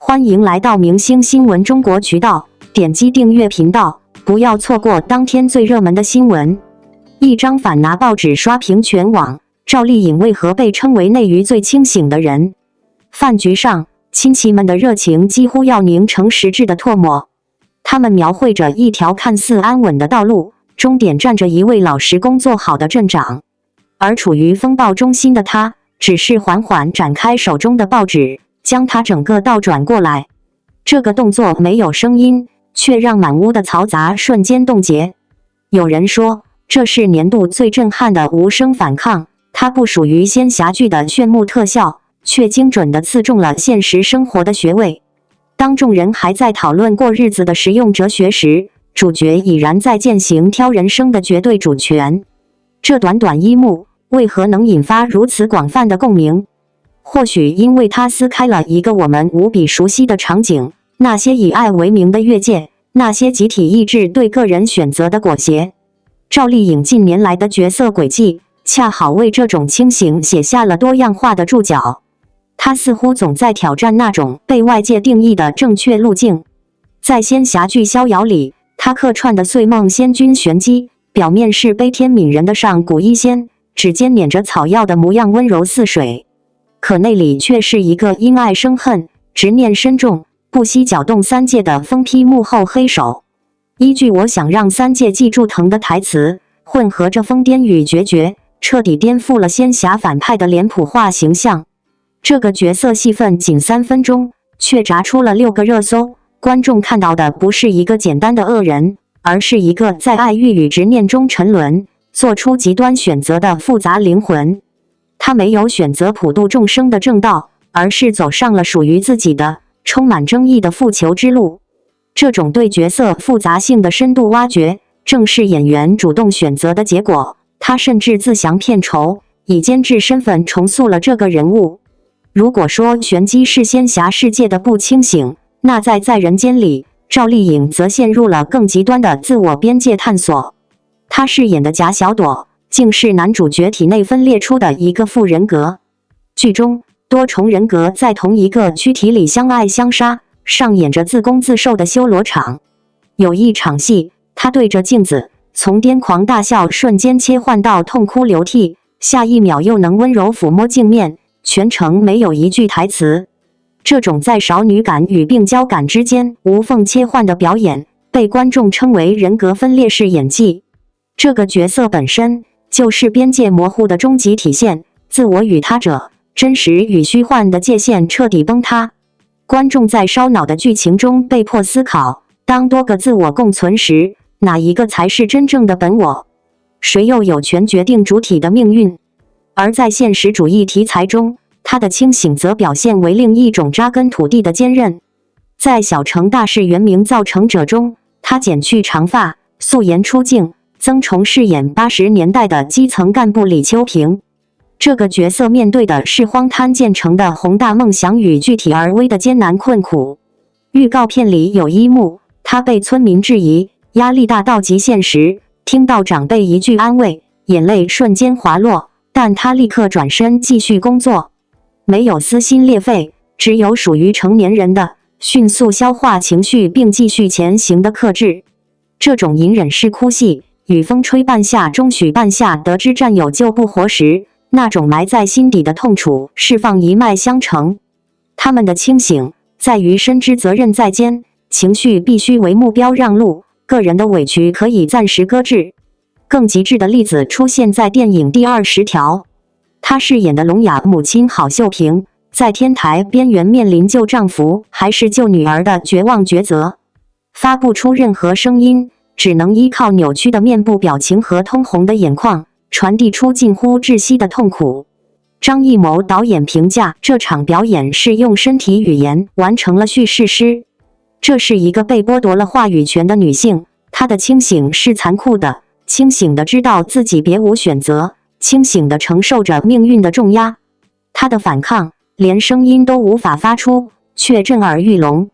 欢迎来到明星新闻中国渠道，点击订阅频道，不要错过当天最热门的新闻。一张反拿报纸刷屏全网，赵丽颖为何被称为内娱最清醒的人？饭局上，亲戚们的热情几乎要凝成实质的唾沫。他们描绘着一条看似安稳的道路，终点站着一位老实工作好的镇长。而处于风暴中心的他，只是缓缓展开手中的报纸，将它整个倒转过来。这个动作没有声音，却让满屋的嘈杂瞬间冻结。有人说，这是年度最震撼的无声反抗，它不属于仙侠剧的炫目特效，却精准地刺中了现实生活的穴位。当众人还在讨论过日子的实用哲学时，主角已然在践行挑人生的绝对主权。这短短一幕，为何能引发如此广泛的共鸣？或许因为它撕开了一个我们无比熟悉的场景，那些以爱为名的越界，那些集体意志对个人选择的裹挟。赵丽颖近年来的角色轨迹，恰好为这种清醒写下了多样化的注脚。她似乎总在挑战那种被外界定义的正确路径。在仙侠剧《逍遥》里，她客串的岁梦仙君玄机，表面是悲天悯人的上古医仙，指尖捻着草药的模样温柔似水，可内里却是一个因爱生恨、执念深重、不惜搅动三界的疯批幕后黑手。依据我想让三界记住疼的台词，混合着疯癫与决绝，彻底颠覆了仙侠反派的脸谱化形象。这个角色戏份仅3分钟，却炸出了6个热搜。观众看到的不是一个简单的恶人，而是一个在爱欲与执念中沉沦，做出极端选择的复杂灵魂。他没有选择普度众生的正道，而是走上了属于自己的、充满争议的复仇之路。这种对角色复杂性的深度挖掘，正是演员主动选择的结果。他甚至自降片酬，以监制身份重塑了这个人物。如果说玄机是仙侠世界的不清醒，那在人间里，赵丽颖则陷入了更极端的自我边界探索。她饰演的贾小朵，竟是男主角体内分裂出的一个副人格。剧中，多重人格在同一个躯体里相爱相杀，上演着自攻自受的修罗场。有一场戏，她对着镜子，从癫狂大笑瞬间切换到痛哭流涕，下一秒又能温柔抚摸镜面，全程没有一句台词。这种在少女感与病娇感之间无缝切换的表演，被观众称为人格分裂式演技。这个角色本身就是边界模糊的终极体现，自我与他者、真实与虚幻的界限彻底崩塌。观众在烧脑的剧情中被迫思考，当多个自我共存时，哪一个才是真正的本我？谁又有权决定主体的命运？而在现实主义题材中，他的清醒则表现为另一种扎根土地的坚韧。在《小城大事原名造成者》中，他剪去长发，素颜出镜，曾重饰演80年代的基层干部李秋平。这个角色面对的是荒滩建成的宏大梦想与具体而微的艰难困苦。预告片里有一幕，他被村民质疑，压力大到极限时，听到长辈一句安慰，眼泪瞬间滑落，但他立刻转身继续工作。没有撕心裂肺，只有属于成年人的迅速消化情绪并继续前行的克制。这种隐忍式哭戏，与风吹半夏终许半夏得知战友救不活时，那种埋在心底的痛楚释放一脉相承。他们的清醒，在于深知责任在肩，情绪必须为目标让路，个人的委屈可以暂时搁置。更极致的例子出现在电影《第20条》。她饰演的聋哑母亲郝秀萍，在天台边缘面临救丈夫还是救女儿的绝望抉择，发不出任何声音，只能依靠扭曲的面部表情和通红的眼眶，传递出近乎窒息的痛苦。张艺谋导演评价这场表演是用身体语言完成了叙事诗。这是一个被剥夺了话语权的女性，她的清醒是残酷的，清醒的知道自己别无选择，清醒地承受着命运的重压。他的反抗连声音都无法发出，却震耳欲聋。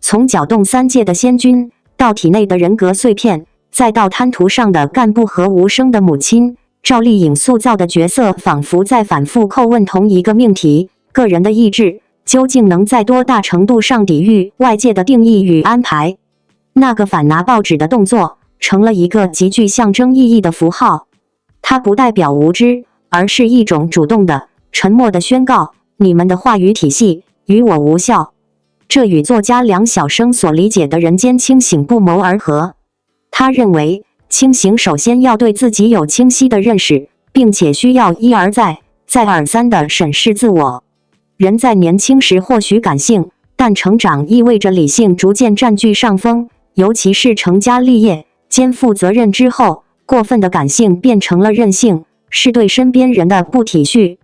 从搅动三界的仙君，到体内的人格碎片，再到滩涂上的干部和无声的母亲，赵丽颖塑造的角色仿佛在反复叩问同一个命题：个人的意志究竟能在多大程度上抵御外界的定义与安排？那个反拿报纸的动作成了一个极具象征意义的符号，它不代表无知，而是一种主动的、沉默的宣告：你们的话语体系与我无效。这与作家梁晓声所理解的人间清醒不谋而合。他认为，清醒首先要对自己有清晰的认识，并且需要一而再、再而三地审视自我。人在年轻时或许感性，但成长意味着理性逐渐占据上风，尤其是成家立业、肩负责任之后，过分的感性变成了任性，是对身边人的不体恤。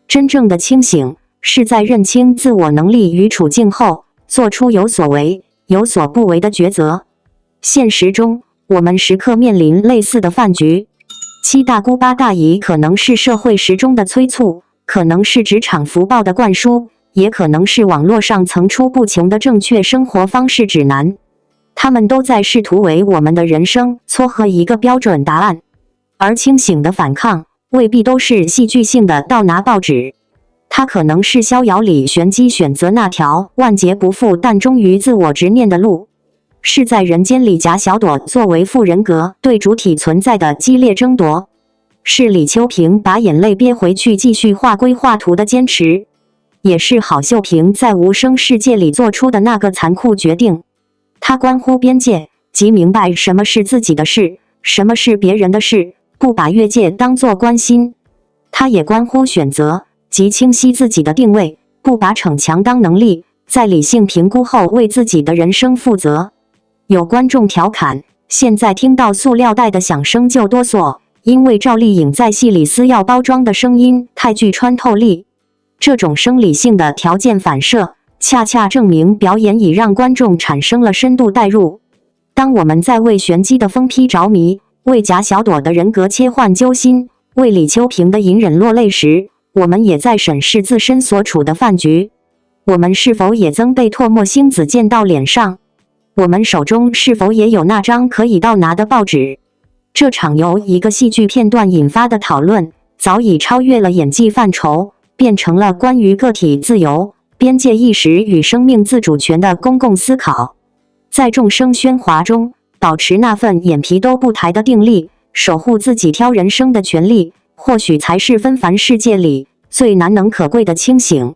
真正的清醒，是在认清自我能力与处境后，做出有所为、有所不为的抉择。现实中，我们时刻面临类似的饭局，七大姑八大姨可能是社会时钟的催促，可能是职场福报的灌输，也可能是网络上层出不穷的正确生活方式指南。他们都在试图为我们的人生撮合一个标准答案，而清醒的反抗未必都是戏剧性的倒拿报纸，它可能是逍遥里玄机选择那条万劫不复但忠于自我执念的路，是在人间里贾小朵作为副人格对主体存在的激烈争夺，是李秋平把眼泪憋回去继续画规划图的坚持，也是郝秀萍在无声世界里做出的那个残酷决定。它关乎边界，即明白什么是自己的事，什么是别人的事，不把越界当作关心。它也关乎选择，即清晰自己的定位，不把逞强当能力，在理性评估后为自己的人生负责。有观众调侃，现在听到塑料袋的响声就哆嗦，因为赵丽颖在戏里撕药包装的声音太具穿透力。这种生理性的条件反射，恰恰证明表演已让观众产生了深度代入。当我们在为玄机的疯批着迷，为贾小朵的人格切换揪心，为李秋平的隐忍落泪时，我们也在审视自身所处的饭局。我们是否也曾被唾沫星子溅到脸上？我们手中是否也有那张可以倒拿的报纸？这场由一个戏剧片段引发的讨论，早已超越了演技范畴，变成了关于个体自由、边界意识与生命自主权的公共思考。在众生喧哗中，保持那份眼皮都不抬的定力，守护自己挑人生的权利，或许才是纷繁世界里最难能可贵的清醒。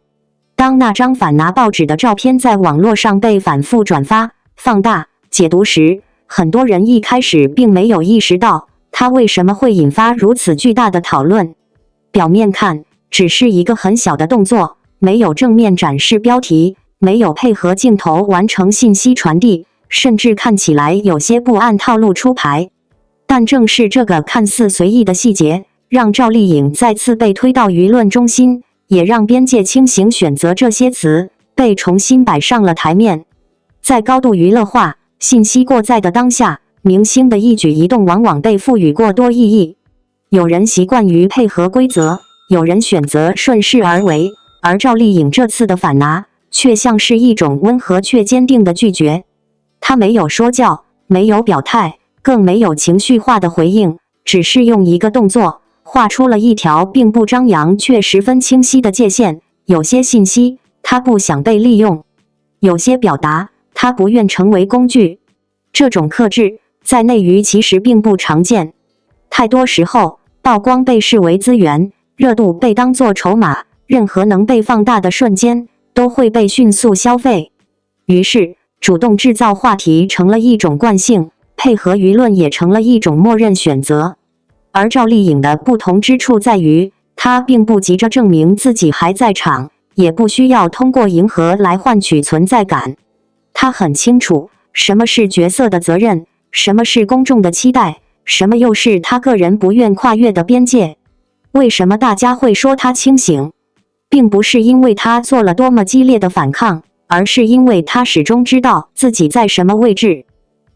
当那张反拿报纸的照片在网络上被反复转发、放大、解读时，很多人一开始并没有意识到它为什么会引发如此巨大的讨论。表面看，只是一个很小的动作，没有正面展示标题，没有配合镜头完成信息传递，甚至看起来有些不按套路出牌。但正是这个看似随意的细节，让赵丽颖再次被推到舆论中心，也让边界清醒选择这些词被重新摆上了台面。在高度娱乐化、信息过载的当下，明星的一举一动往往被赋予过多意义。有人习惯于配合规则，有人选择顺势而为，而赵丽颖这次的反拿，却像是一种温和却坚定的拒绝。她没有说教，没有表态，更没有情绪化的回应，只是用一个动作，画出了一条并不张扬却十分清晰的界限。有些信息，她不想被利用；有些表达，他不愿成为工具。这种克制在内娱其实并不常见。太多时候，曝光被视为资源，热度被当作筹码，任何能被放大的瞬间都会被迅速消费。于是，主动制造话题成了一种惯性，配合舆论也成了一种默认选择。而赵丽颖的不同之处在于，她并不急着证明自己还在场，也不需要通过迎合来换取存在感。他很清楚什么是角色的责任，什么是公众的期待，什么又是他个人不愿跨越的边界。为什么大家会说他清醒？并不是因为他做了多么激烈的反抗，而是因为他始终知道自己在什么位置。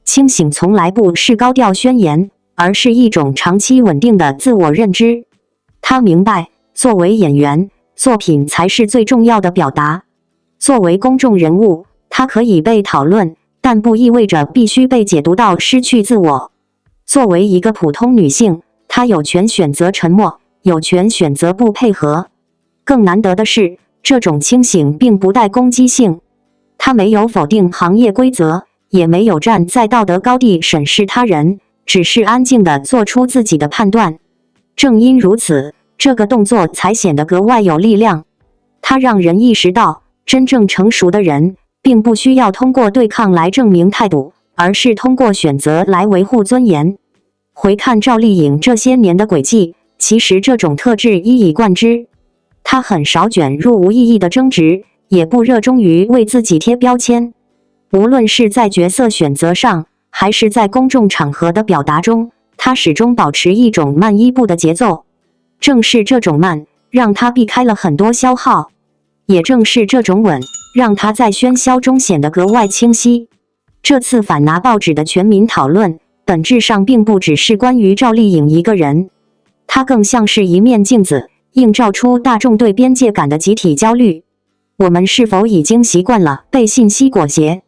清醒从来不是高调宣言，而是一种长期稳定的自我认知。他明白，作为演员，作品才是最重要的表达。作为公众人物，它可以被讨论，但不意味着必须被解读到失去自我。作为一个普通女性，她有权选择沉默，有权选择不配合。更难得的是，这种清醒并不带攻击性，他没有否定行业规则，也没有站在道德高地审视他人，只是安静地做出自己的判断。正因如此，这个动作才显得格外有力量。它让人意识到，真正成熟的人并不需要通过对抗来证明态度，而是通过选择来维护尊严。回看赵丽颖这些年的轨迹，其实这种特质一以贯之。她很少卷入无意义的争执，也不热衷于为自己贴标签。无论是在角色选择上，还是在公众场合的表达中，她始终保持一种慢一步的节奏。正是这种慢，让她避开了很多消耗。也正是这种稳，让他在喧嚣中显得格外清晰。这次反拿报纸的全民讨论，本质上并不只是关于赵丽颖一个人，它更像是一面镜子，映照出大众对边界感的集体焦虑。我们是否已经习惯了被信息裹挟？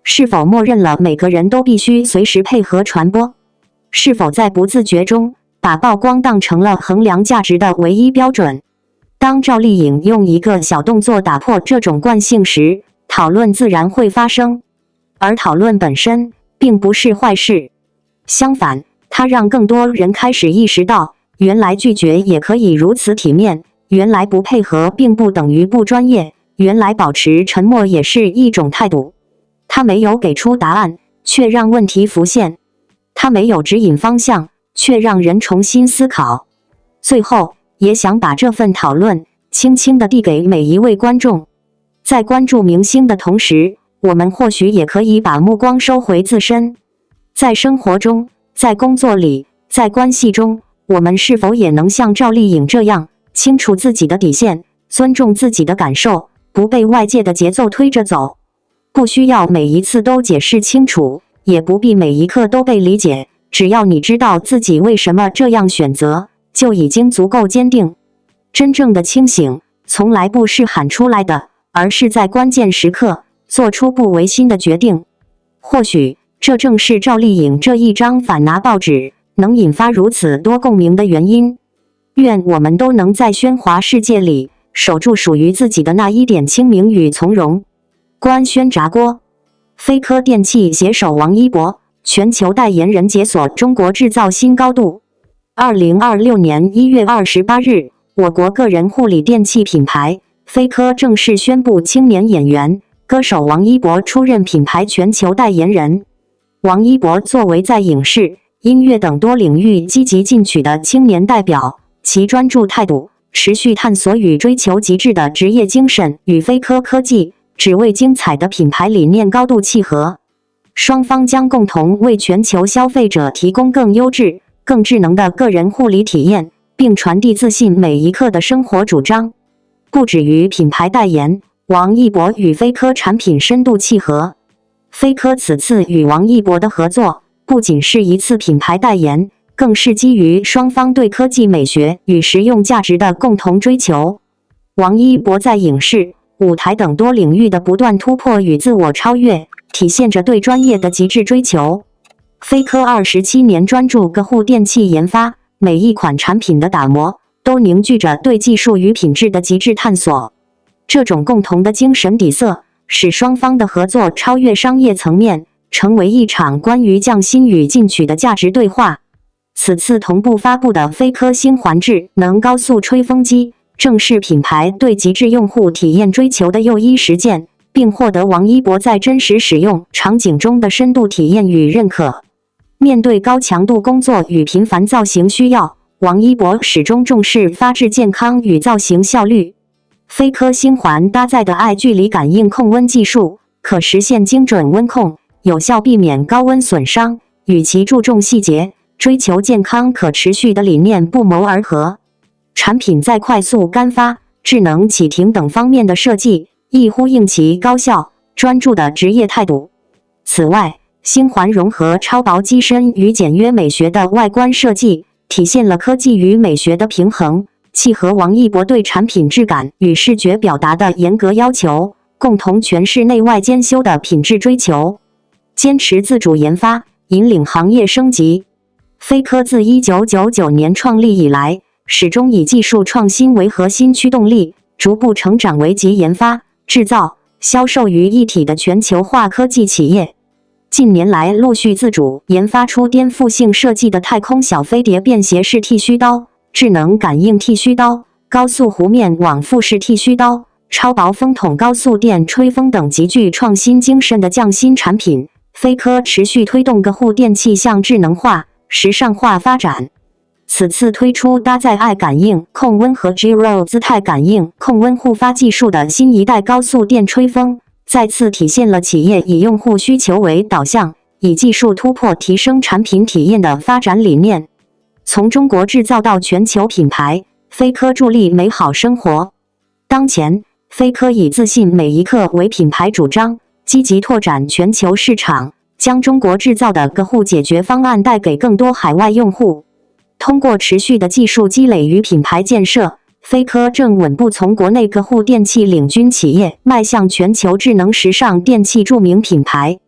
是否默认了每个人都必须随时配合传播？是否在不自觉中把曝光当成了衡量价值的唯一标准？当赵丽颖用一个小动作打破这种惯性时，讨论自然会发生。而讨论本身并不是坏事，相反，它让更多人开始意识到，原来拒绝也可以如此体面，原来不配合并不等于不专业，原来保持沉默也是一种态度。他没有给出答案，却让问题浮现；他没有指引方向，却让人重新思考。最后，也想把这份讨论轻轻地递给每一位观众。在关注明星的同时，我们或许也可以把目光收回自身。在生活中，在工作里，在关系中，我们是否也能像赵丽颖这样，清楚自己的底线，尊重自己的感受，不被外界的节奏推着走？不需要每一次都解释清楚，也不必每一刻都被理解，只要你知道自己为什么这样选择，就已经足够坚定。真正的清醒，从来不是喊出来的，而是在关键时刻做出不违心的决定。或许，这正是赵丽颖这一张反拿报纸能引发如此多共鸣的原因。愿我们都能在喧哗世界里，守住属于自己的那一点清明与从容。官宣炸锅，飞科电器携手王一博，全球代言人解锁中国制造新高度。2026年1月28日，我国个人护理电器品牌飞科正式宣布青年演员、歌手王一博出任品牌全球代言人。王一博作为在影视、音乐等多领域积极进取的青年代表，其专注态度、持续探索与追求极致的职业精神与飞科科技只为精彩的品牌理念高度契合。双方将共同为全球消费者提供更优质、更智能的个人护理体验，并传递自信每一刻的生活主张。不止于品牌代言，王一博与飞科产品深度契合。飞科此次与王一博的合作，不仅是一次品牌代言，更是基于双方对科技美学与实用价值的共同追求。王一博在影视、舞台等多领域的不断突破与自我超越，体现着对专业的极致追求。飞科27年专注个护电器研发，每一款产品的打磨，都凝聚着对技术与品质的极致探索。这种共同的精神底色，使双方的合作超越商业层面，成为一场关于匠心与进取的价值对话。此次同步发布的飞科星环智能高速吹风机，正是品牌对极致用户体验追求的又一实践，并获得王一博在真实使用场景中的深度体验与认可。面对高强度工作与频繁造型需要，王一博始终重视发质健康与造型效率。飞科星环搭载的爱距离感应控温技术，可实现精准温控，有效避免高温损伤，与其注重细节、追求健康可持续的理念不谋而合。产品在快速干发、智能启停等方面的设计，亦呼应其高效、专注的职业态度。此外，星环融合超薄机身与简约美学的外观设计，体现了科技与美学的平衡，契合王一博对产品质感与视觉表达的严格要求，共同诠释内外兼修的品质追求。坚持自主研发，引领行业升级。飞科自1999年创立以来，始终以技术创新为核心驱动力，逐步成长为集研发、制造、销售于一体的全球化科技企业。近年来陆续自主研发出颠覆性设计的太空小飞碟便携式剃须刀、智能感应剃须刀、高速弧面往复式剃须刀、超薄风筒高速电吹风等极具创新精神的匠心产品。飞科持续推动个护电器向智能化、时尚化发展。此次推出搭载爱感应控温和 Giro 姿态感应控温护发技术的新一代高速电吹风，再次体现了企业以用户需求为导向，以技术突破提升产品体验的发展理念。从中国制造到全球品牌，飞科助力美好生活。当前，飞科以自信每一刻为品牌主张，积极拓展全球市场，将中国制造的个护解决方案带给更多海外用户。通过持续的技术积累与品牌建设，飞科正稳步从国内个护电器领军企业迈向全球智能时尚电器著名品牌。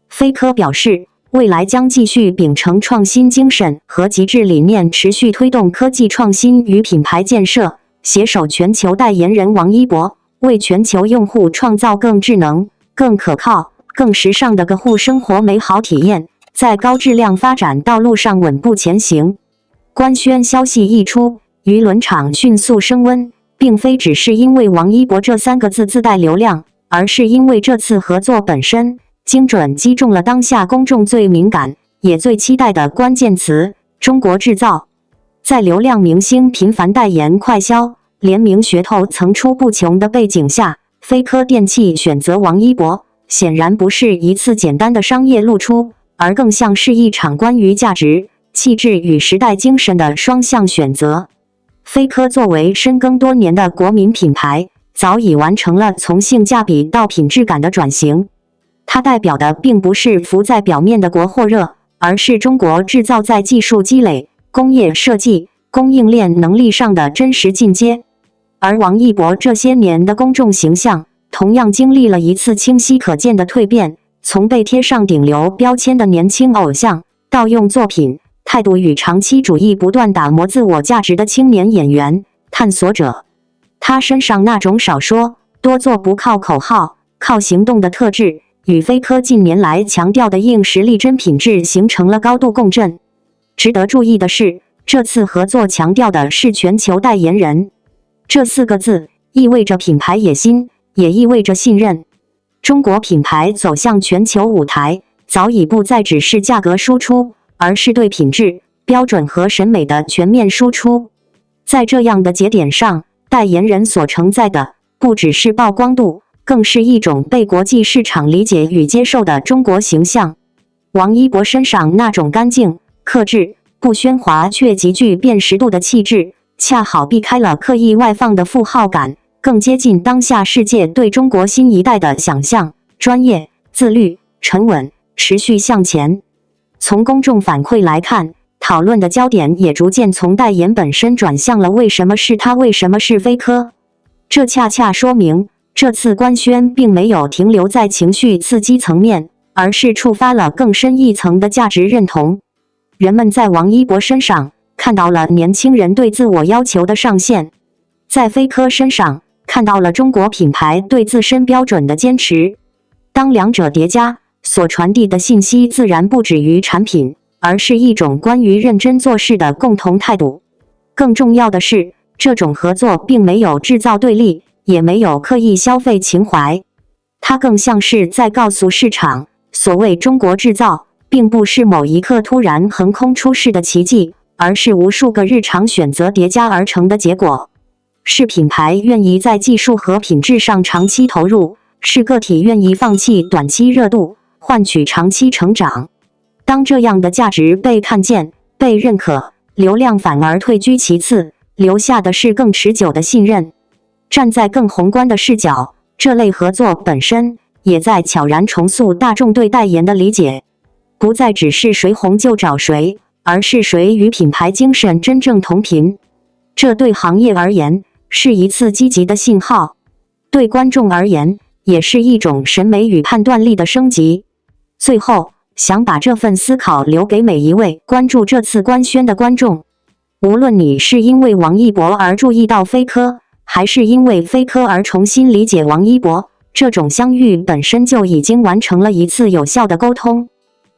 飞科表示，未来将继续秉承创新精神和极致理念，持续推动科技创新与品牌建设，携手全球代言人王一博，为全球用户创造更智能、更可靠、更时尚的个护生活美好体验，在高质量发展道路上稳步前行。官宣消息一出，舆论场迅速升温，并非只是因为王一博这3个字自带流量，而是因为这次合作本身精准击中了当下公众最敏感也最期待的关键词——中国制造。在流量明星频繁代言快销、联名噱头层出不穷的背景下，飞科电器选择王一博，显然不是一次简单的商业露出，而更像是一场关于价值、气质与时代精神的双向选择。飞科作为深耕多年的国民品牌，早已完成了从性价比到品质感的转型。它代表的并不是浮在表面的国货热，而是中国制造在技术积累、工业设计、供应链能力上的真实进阶。而王一博这些年的公众形象，同样经历了一次清晰可见的蜕变，从被贴上顶流标签的年轻偶像，到用作品、态度与长期主义不断打磨自我价值的青年演员、探索者。他身上那种少说多做不靠口号、靠行动的特质，与飞科近年来强调的硬实力真品质形成了高度共振。值得注意的是，这次合作强调的是全球代言人。这4个字意味着品牌野心，也意味着信任。中国品牌走向全球舞台，早已不再只是价格输出，而是对品质、标准和审美的全面输出。在这样的节点上，代言人所承载的不只是曝光度，更是一种被国际市场理解与接受的中国形象。王一博身上那种干净、克制、不喧哗却极具辨识度的气质，恰好避开了刻意外放的符号感，更接近当下世界对中国新一代的想象：专业、自律、沉稳、持续向前。从公众反馈来看，讨论的焦点也逐渐从代言本身转向了为什么是他，为什么是飞科。这恰恰说明，这次官宣并没有停留在情绪刺激层面，而是触发了更深一层的价值认同。人们在王一博身上看到了年轻人对自我要求的上限，在飞科身上看到了中国品牌对自身标准的坚持。当两者叠加，所传递的信息自然不止于产品，而是一种关于认真做事的共同态度。更重要的是，这种合作并没有制造对立，也没有刻意消费情怀，它更像是在告诉市场，所谓中国制造，并不是某一刻突然横空出世的奇迹，而是无数个日常选择叠加而成的结果。是品牌愿意在技术和品质上长期投入，是个体愿意放弃短期热度，换取长期成长。当这样的价值被看见、被认可，流量反而退居其次，留下的是更持久的信任。站在更宏观的视角，这类合作本身也在悄然重塑大众对代言的理解，不再只是谁红就找谁，而是谁与品牌精神真正同频。这对行业而言是一次积极的信号，对观众而言也是一种审美与判断力的升级。最后，想把这份思考留给每一位关注这次官宣的观众。无论你是因为王一博而注意到飞科，还是因为非科而重新理解王一博，这种相遇本身就已经完成了一次有效的沟通。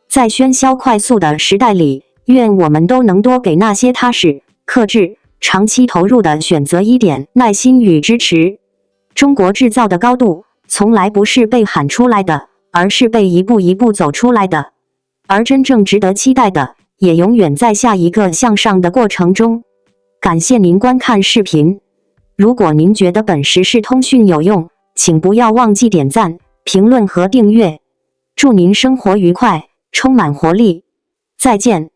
在喧嚣快速的时代里，愿我们都能多给那些踏实、克制、长期投入的选择一点耐心与支持。中国制造的高度，从来不是被喊出来的，而是被一步一步走出来的。而真正值得期待的，也永远在下一个向上的过程中。感谢您观看视频。如果您觉得本时事通讯有用，请不要忘记点赞、评论和订阅。祝您生活愉快，充满活力。再见。